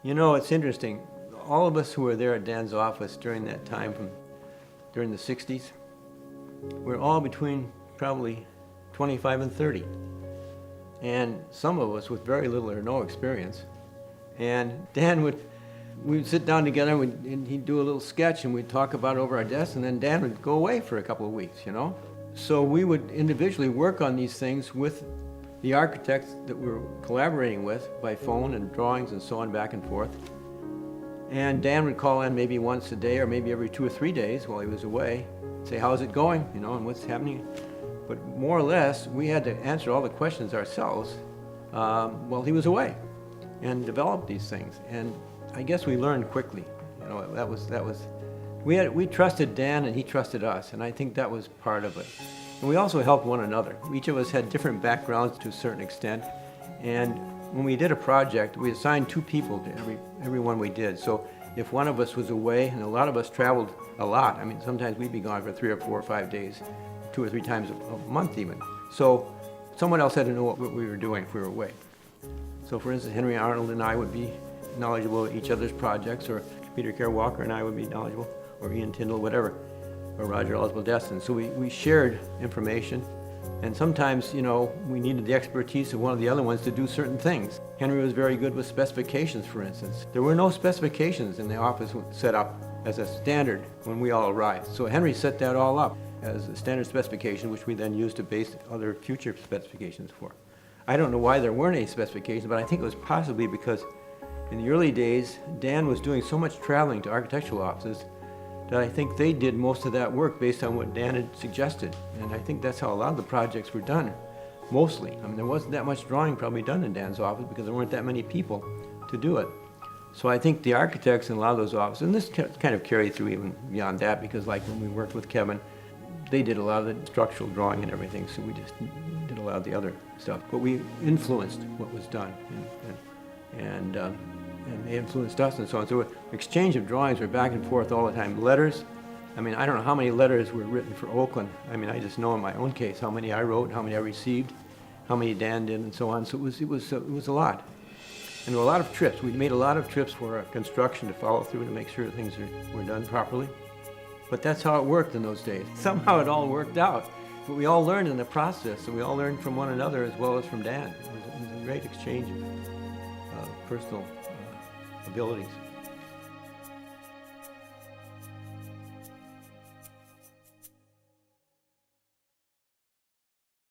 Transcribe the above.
You know, it's interesting. All of us who were there at Dan's office during that time, during the 60s, we're all between probably 25 and 30. And some of us with very little or no experience. And we'd sit down together and he'd do a little sketch and we'd talk about it over our desks, and then Dan would go away for a couple of weeks, you know? So we would individually work on these things with the architects that we were collaborating with by phone and drawings and so on, back and forth. And Dan would call in maybe once a day or maybe every 2 or 3 days while he was away, say, how's it going, you know, and what's happening. But more or less, we had to answer all the questions ourselves while he was away and develop these things. And I guess we learned quickly. You know, we trusted Dan and he trusted us, and I think that was part of it. And we also helped one another. Each of us had different backgrounds to a certain extent, and when we did a project, we assigned 2 people to every one we did. So if one of us was away, and a lot of us traveled a lot, I mean, sometimes we'd be gone for 3 or 4 or 5 days, 2 or 3 times a month even. So someone else had to know what we were doing if we were away. So for instance, Henry Arnold and I would be knowledgeable of each other's projects, or Peter Kerr Walker and I would be knowledgeable, or Ian Tyndall, whatever, or Roger Oswald Destin. So we shared information, and sometimes, you know, we needed the expertise of one of the other ones to do certain things. Henry was very good with specifications, for instance. There were no specifications in the office set up as a standard when we all arrived. So Henry set that all up as a standard specification, which we then used to base other future specifications for. I don't know why there weren't any specifications, but I think it was possibly because in the early days, Dan was doing so much traveling to architectural offices that I think they did most of that work based on what Dan had suggested. And I think that's how a lot of the projects were done, mostly. I mean, there wasn't that much drawing probably done in Dan's office because there weren't that many people to do it. So I think the architects in a lot of those offices, and this kind of carried through even beyond that, because like when we worked with Kevin, they did a lot of the structural drawing and everything, so we just did a lot of the other stuff. But we influenced what was done, and they influenced us and so on. So exchange of drawings were back and forth all the time. Letters, I mean, I don't know how many letters were written for Oakland. I mean, I just know in my own case how many I wrote, how many I received, how many Dan did, and so on. So it was a lot. And there were a lot of trips. We made a lot of trips for construction to follow through to make sure things were done properly. But that's how it worked in those days. Somehow it all worked out. But we all learned in the process, and we all learned from one another as well as from Dan. It was a great exchange of personal abilities.